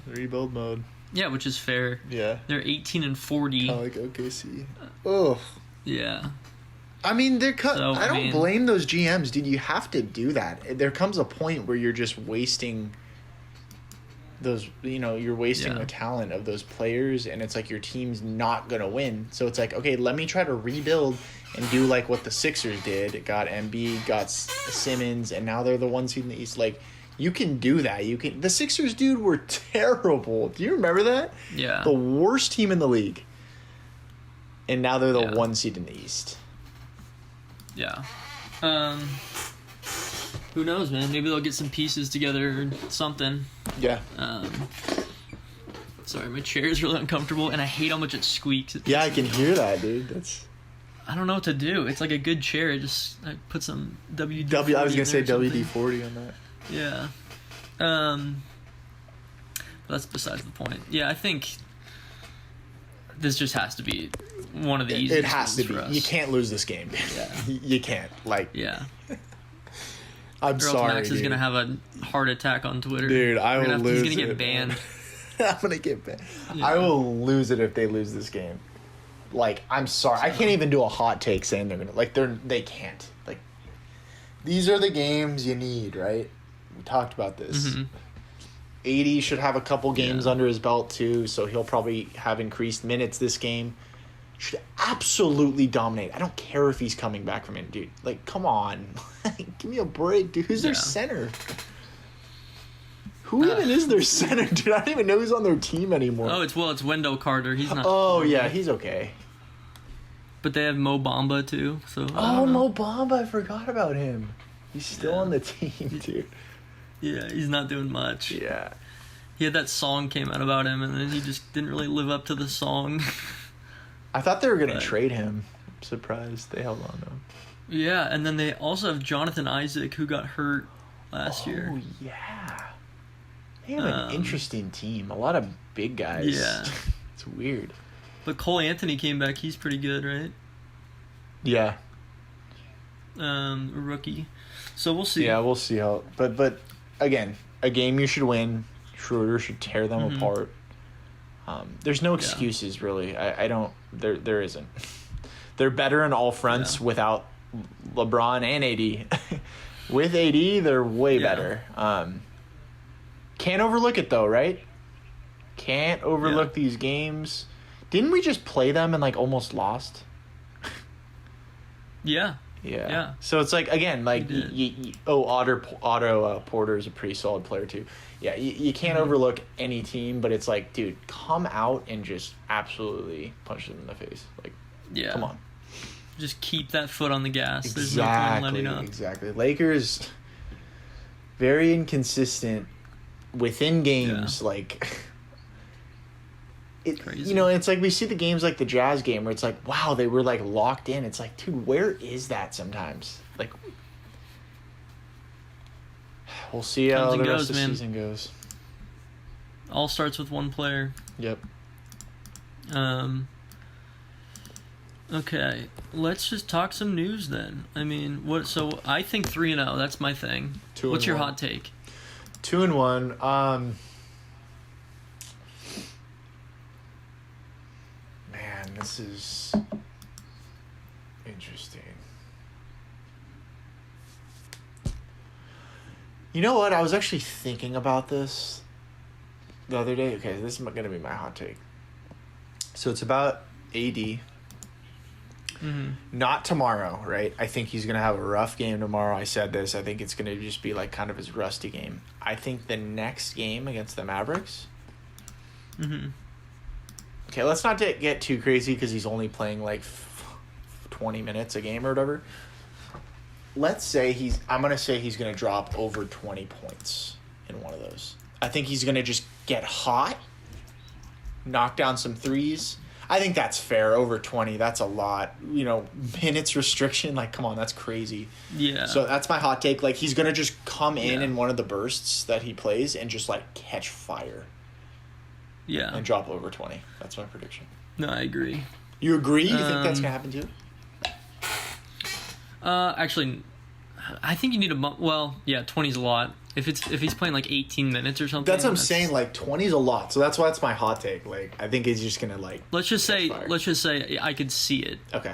Rebuild mode. Yeah, which is fair. Yeah. They're 18-40. Kind of like OKC. Oh. Yeah. I mean, So, I I don't mean- blame those GMs, dude. You have to do that. There comes a point where you're just wasting those, you're wasting Yeah. the talent of those players, and it's like your team's not gonna win. So it's like, okay, let me try to rebuild and do like what the Sixers did. It got Embiid, got Simmons, and now they're the one seed in the East. Like, you can do that. The Sixers, dude, were terrible. Do you remember that? Yeah. The worst team in the league, and now they're the Yeah. one seed in the East. Yeah. Who knows, man? Maybe they'll get some pieces together or something. Yeah. Sorry, my chair is really uncomfortable, and I hate how much it squeaks. Yeah, I can hear that, dude. That's I don't know what to do. It's like a good chair. I put some WD. I was gonna say WD. WD-40 on that. Yeah. That's besides the point. Yeah, I think this just has to be one of the easiest. It has to ones be. for us. You can't lose this game. Yeah. You can't. Like, Yeah. I'm Or else sorry, Max is dude. gonna have a heart attack on Twitter. Dude, I will lose He's gonna it, get banned. I'm gonna get banned. Yeah. I will lose it if they lose this game. Like, I'm sorry. I can't even do a hot take saying they're gonna. Like, they can't. Like, these are the games you need, right? We talked about this. Mhm. 80 should have a couple games Yeah. under his belt too, so he'll probably have increased minutes this game. Should absolutely dominate. I don't care if he's coming back from it, dude. Like, come on. Give me a break, dude. Who's their Yeah. center? Who even is their center, dude? I don't even know who's on their team anymore. Oh, it's Wendell Carter. He's not. Oh, yeah, he's okay. But they have Mo Bamba too. So. I Oh, don't know. Mo Bamba, I forgot about him. He's still Yeah. on the team, dude. Yeah, he's not doing much. Yeah. He had that song came out about him, and then he just didn't really live up to the song. I thought they were going to But- trade him. I'm surprised they held on to him. Yeah, and then they also have Jonathan Isaac, who got hurt last year. Oh, yeah. They have an Um, interesting team. A lot of big guys. Yeah. It's weird. But Cole Anthony came back. He's pretty good, right? Yeah. A rookie. So we'll see. Yeah, we'll see how. But again, a game you should win. Schroeder should tear them Mhm. apart. There's no excuses, really. I don't. There isn't. They're better in all fronts without LeBron and AD. With AD, they're way Yeah. better. Can't overlook it though, right? Can't overlook these games. Didn't we just play them and like almost lost? Yeah. Yeah. Yeah. So it's like, again, like, We did. Otto Porter is a pretty solid player too. Yeah, you can't Mm-hmm. overlook any team, but it's like, dude, come out and just absolutely punch them in the face. Like, Yeah. come on. Just keep that foot on the gas. There's no point in letting up. Exactly. Lakers, very inconsistent within games. Yeah. Like, Crazy. it's like we see the games like the Jazz game where it's like, wow, they were like locked in. It's like, dude, where is that sometimes? Like, we'll see how Comes the and rest goes, of the man. season goes. All starts with one player. Yep. Okay, let's just talk some news then. I mean, what? So I think 3-0. That's my thing. 2-1. What's your hot take? 2-1. Man, this is interesting. You know what? I was actually thinking about this the other day. Okay, this is going to be my hot take. So it's about AD. Mm-hmm. Not tomorrow, right? I think he's going to have a rough game tomorrow. I said this. I think it's going to just be like kind of his rusty game. I think the next game against the Mavericks. Mm-hmm. Okay, let's not get too crazy because he's only playing like 20 minutes a game or whatever. Let's say I'm going to say he's going to drop over 20 points in one of those. I think he's going to just get hot, knock down some threes. I think that's fair. Over 20, that's a lot. Minutes restriction, like, come on, that's crazy. Yeah. So that's my hot take. Like, he's going to just come in Yeah. one of the bursts that he plays and just, like, catch fire Yeah. and drop over 20. That's my prediction. No, I agree. You agree? You think that's Um, going to happen too? Actually, I think you need a well, yeah, 20's a lot. If he's playing like 18 minutes or something. That's what I'm saying. Like, 20 is a lot. So that's why it's my hot take. Like, I think he's just going to, like, Let's just catch say fire. I could see it. Okay.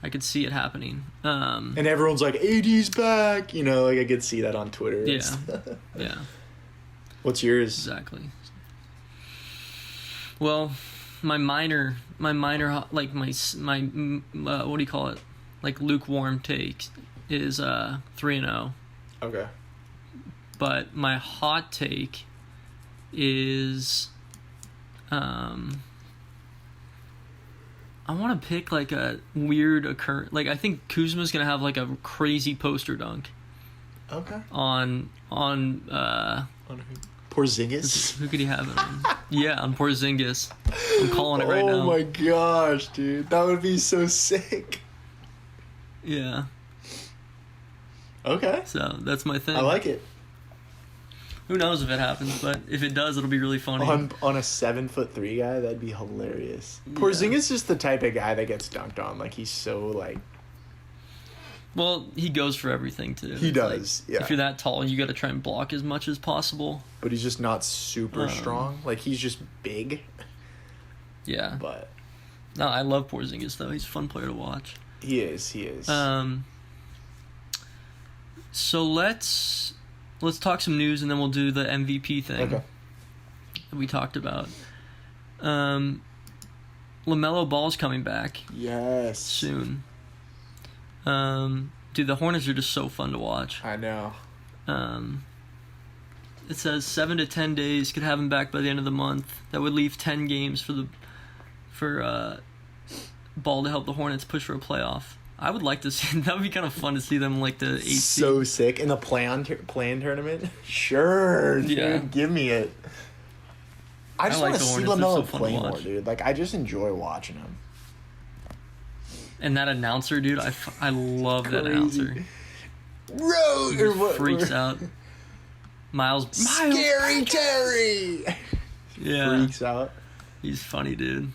I could see it happening. And everyone's like, AD's back. You know, like I could see that on Twitter. and Yeah. stuff. Yeah, What's yours? exactly. Well, my minor, like my what do you call it? Like lukewarm take is 3-0. Okay. But my hot take is I want to pick like a weird like I think Kuzma's gonna have like a crazy poster dunk Okay. on Porzingis. who could he have it on? Yeah, on Porzingis. I'm calling it right now. Oh my gosh, dude. That would be so sick. Yeah, Okay. so that's my thing. I like it. Who knows if it happens, but if it does, it'll be really funny. On a 7'3" guy, that'd be hilarious. Yeah. Porzingis is the type of guy that gets dunked on. Like he's so like Well, he goes for everything too. he It's does. like, Yeah. If you're that tall, you got to try and block as much as possible. But he's just not super strong. Like he's just big. Yeah. But No, I love Porzingis though. He's a fun player to watch. he is. He is. So let's talk some news and then we'll do the MVP thing Okay. that we talked about. LaMelo Ball's coming back Yes. soon. Dude, the Hornets are just so fun to watch. I know. It says 7 to 10 days, could have him back by the end of the month. That would leave 10 games for Ball to help the Hornets push for a playoff. I would like to see that. Would be kind of fun to see them like the 8th So seed. sick in the play-in tournament. Sure, dude, Yeah. give me it. I just like want to the see Hornets. They're so LaMelo fun play to more, watch. dude. Like I just enjoy watching him. And that announcer, dude, I love that announcer. Road He or just what? freaks out. Miles. Scary Terry Yeah, freaks out. he's funny, dude.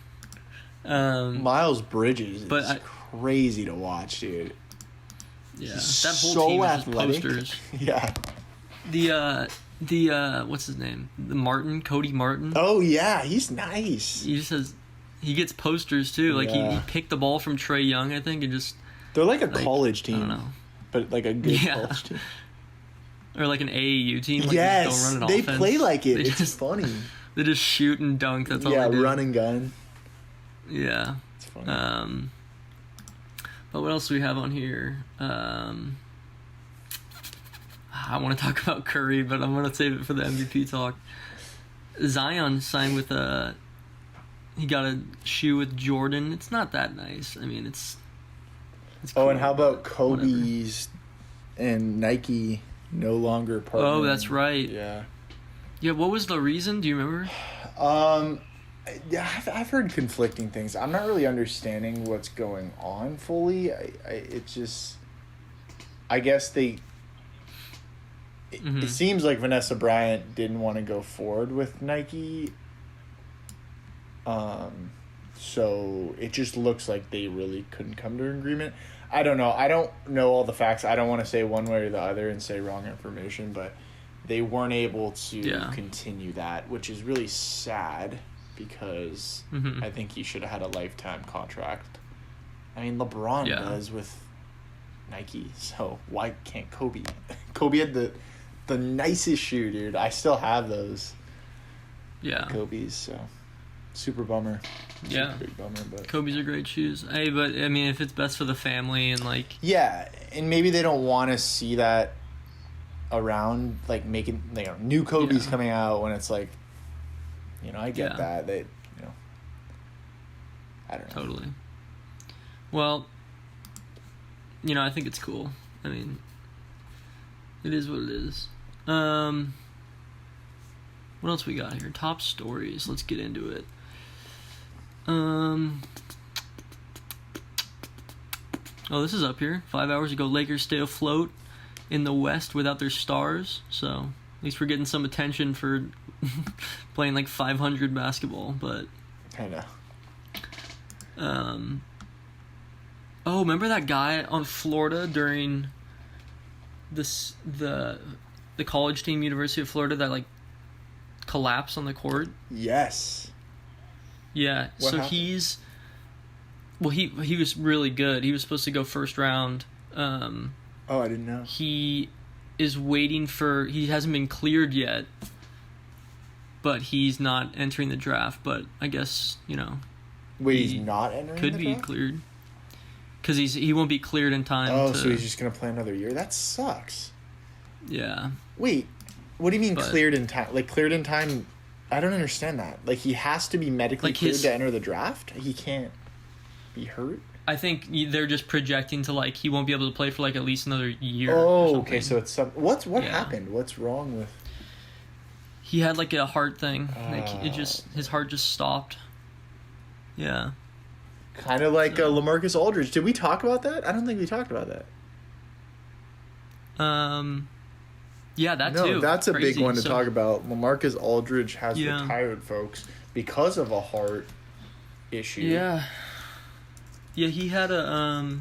Miles Bridges But is I- crazy to watch, dude. Yeah, He's that whole so team is just athletic. posters. Yeah. The what's his name? Cody Martin. Oh yeah, he's nice. He just has, he gets posters too. Like he Yeah. picked the ball from Trae Young, I think, and just They're like a like, college I team, don't know, but like a good Yeah. college team. or like an AAU team. Like Yes, just don't run an they offense. play like it. They It's just funny. they just shoot and dunk. That's all Yeah, they do. run and gun. Yeah. It's funny. But what else do we have on here? I want to talk about Curry, but I'm gonna save it for the MVP talk. Zion signed with he got a shoe with Jordan. It's not that nice. I mean, it's Oh, and cool, how about but whatever. Kobe's and Nike no longer partnering? Oh, that's right. Yeah. Yeah, what was the reason? Do you remember? Yeah, I've heard conflicting things. I'm not really understanding what's going on fully. It just, I guess it seems like Vanessa Bryant didn't want to go forward with Nike. So it just looks like they really couldn't come to an agreement. I don't know. I don't know all the facts. I don't want to say one way or the other and say wrong information, but they weren't able to continue that, which is really sad because I think he should have had a lifetime contract. I mean, LeBron does with Nike, so why can't Kobe? Kobe had the nicest shoe, dude. I still have those. Yeah. Kobe's, so super bummer. Yeah. Super big bummer, but Kobe's are great shoes. Hey, but I mean, if it's best for the family and like, yeah, and maybe they don't want to see that around, like making new Kobe's coming out when it's like, I get that. They, I don't know. Totally. Well, I think it's cool. I mean, it is what it is. What else we got here? Top stories. Let's get into it. Oh, this is up here. 5 hours ago, Lakers stay afloat in the West without their stars. So at least we're getting some attention for playing like 500 basketball. But I know. Oh, remember that guy on Florida during the college team, University of Florida, that like collapsed on the court? Yes. Yeah. What so happened? he's Well, he was really good. He was supposed to go first round. Oh, I didn't know. He is waiting for... He hasn't been cleared yet, but he's not entering the draft. But I guess, Wait, he's not entering could the be draft? cleared. Because he won't be cleared in time Oh, so he's just going to play another year? That sucks. Yeah. Wait, what do you mean cleared in time? Like, cleared in time... I don't understand that. Like, he has to be medically cleared to enter the draft? He can't be hurt? I think they're just projecting to, he won't be able to play for, at least another year. Oh, okay, so it's some... What happened? What's wrong with... He had, a heart thing. His heart just stopped. Yeah. Kind of like LaMarcus Aldridge. Did we talk about that? I don't think we talked about that. Yeah, that too. No, that's a Crazy. big one to talk about. LaMarcus Aldridge has retired, folks, because of a heart issue. Yeah. Yeah, he had a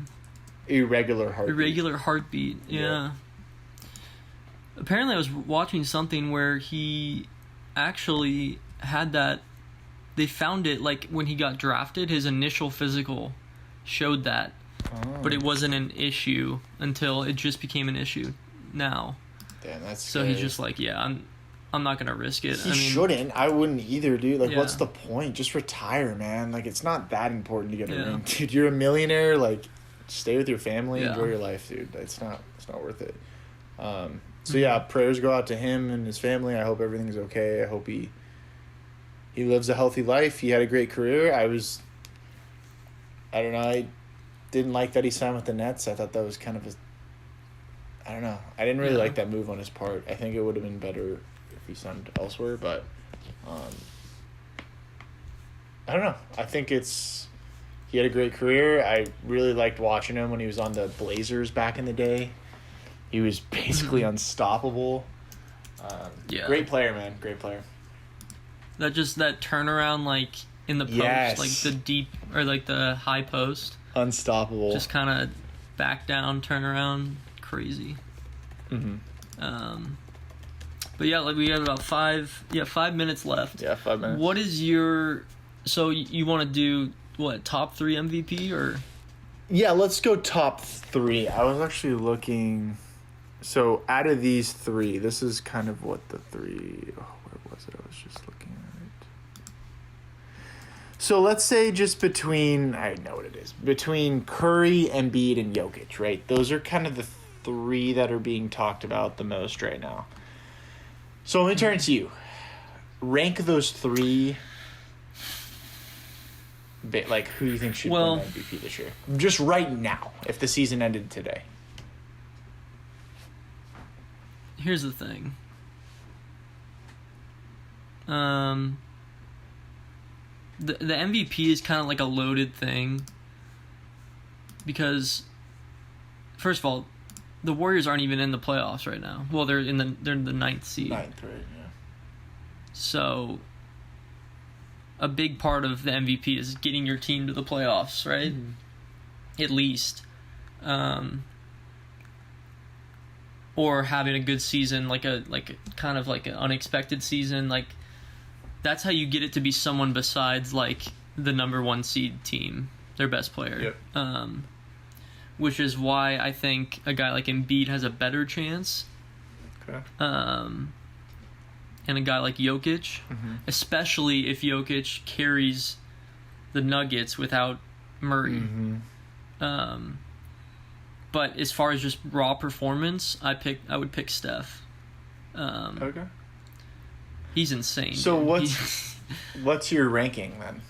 irregular heartbeat. Yeah. Apparently, I was watching something where he actually had that. They found it when he got drafted. His initial physical showed that, but it wasn't an issue until it just became an issue now. Damn, that's so scary. He's just I'm not gonna risk it. He shouldn't. I wouldn't either, dude. What's the point? Just retire, man. It's not that important to get a ring, dude. You're a millionaire. Stay with your family, enjoy your life, dude. It's not worth it. So yeah, prayers go out to him and his family. I hope everything's okay. I hope he lives a healthy life. He had a great career. I don't know. I didn't like that he signed with the Nets. I thought that was kind of I don't know. I didn't really like that move on his part. I think it would have been better if he signed elsewhere, but I don't know. I think he had a great career. I really liked watching him when he was on the Blazers back in the day. He was basically unstoppable. Great player, man. Great player. That turnaround, in the post, the deep or the high post. Unstoppable. Just kind of back down, turn around, crazy. But yeah, we have about 5 minutes left. Yeah, 5 minutes. What is your... So you want to do, top 3 MVP or... Yeah, let's go top 3. I was actually looking... So out of these 3, this is kind of what the 3... Oh, where was it? I was just looking at it. So let's say just between... I know what it is. Between Curry, Embiid, and Jokic, right? Those are kind of the 3 that are being talked about the most right now. So let me turn to you. Rank those 3... who you think should win MVP this year? Just right now, if the season ended today. Here's the thing. The MVP is kind of a loaded thing because, first of all, the Warriors aren't even in the playoffs right now. Well, they're in the 9th seed. 9th, right? Yeah. So, a big part of the MVP is getting your team to the playoffs, right? Mm-hmm. At least. Or having a good season, kind of an unexpected season. That's how you get it to be someone besides the number 1 seed team, their best player. Yep. Which is why I think a guy like Embiid has a better chance. Okay. And a guy like Jokic, especially if Jokic carries the Nuggets without Murray. But as far as just raw performance, I would pick Steph. Okay. He's insane. So what's your ranking then?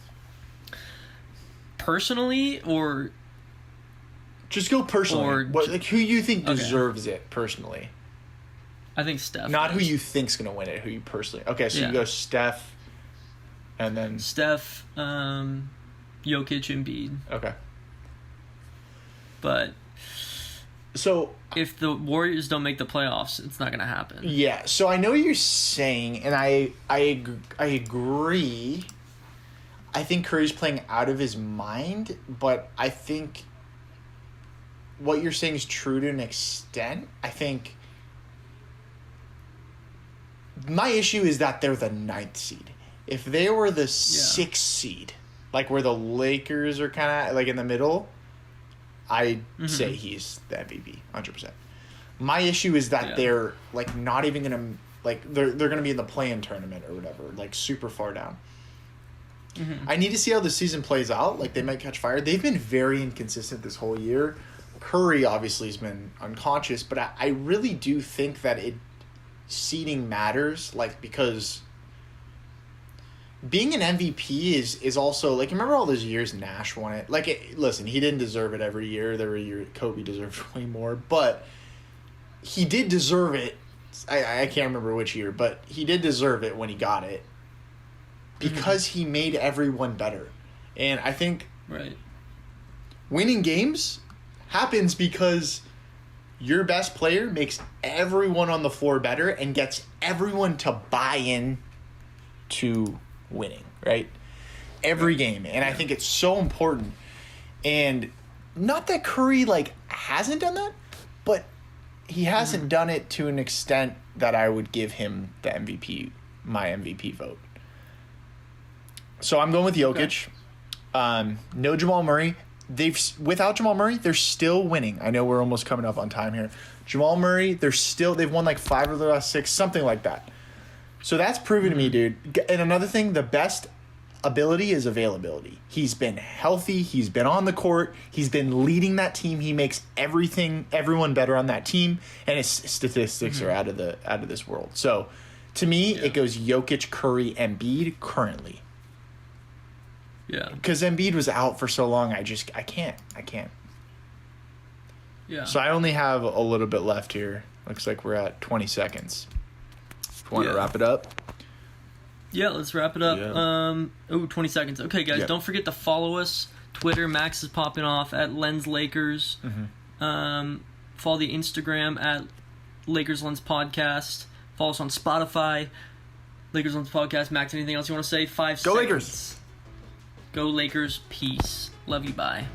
Personally, or just go personally. Or who you think deserves it personally? I think Steph. Not who you think's gonna win it. Who you personally? Okay, so you go Steph, and then Steph, Jokic, Embiid. Okay. But so if the Warriors don't make the playoffs, it's not gonna happen. Yeah. So I know what you're saying, and I agree. I think Curry's playing out of his mind, but I think what you're saying is true to an extent. I think my issue is that they're the 9th seed. If they were the 6th seed, like where the Lakers are kind of like in the middle, I say he's the MVP, 100%. My issue is that they're like not even gonna like they're gonna be in the play-in tournament or whatever, like super far down. I need to see how the season plays out. Like they might catch fire. They've been very inconsistent this whole year. Curry obviously has been unconscious, but I really do think that seeding matters, like because being an MVP is also like, remember all those years Nash won it? Like listen, he didn't deserve it every year. There were years Kobe deserved way more, but he did deserve it. I can't remember which year, but he did deserve it when he got it because he made everyone better. And I think winning games happens because your best player makes everyone on the floor better and gets everyone to buy in to winning, right? Every game. And I think it's so important. And not that Curry like hasn't done that, but he hasn't done it to an extent that I would give him the MVP, my MVP vote. So I'm going with Jokic. No Jamal Murray. Without Jamal Murray, they're still winning. I know we're almost coming up on time here. Jamal Murray, they've won like 5 of the last 6, something like that. So that's proven to me, dude. And another thing, the best ability is availability. He's been healthy. He's been on the court. He's been leading that team. He makes everyone better on that team, and his statistics are out of this world. So, to me, it goes Jokic, Curry, Embiid currently. Yeah. Because Embiid was out for so long, I can't. Yeah. So I only have a little bit left here. Looks like we're at 20 seconds. If you want to wrap it up. Yeah, let's wrap it up. Yeah. 20 seconds. Okay, guys, don't forget to follow us. Twitter, Max is popping off at Lens Lakers. Follow the Instagram at Lakers Lens Podcast. Follow us on Spotify, Lakers Lens Podcast. Max, anything else you want to say? 5 seconds. Go Lakers. Go Lakers. Peace. Love you. Bye.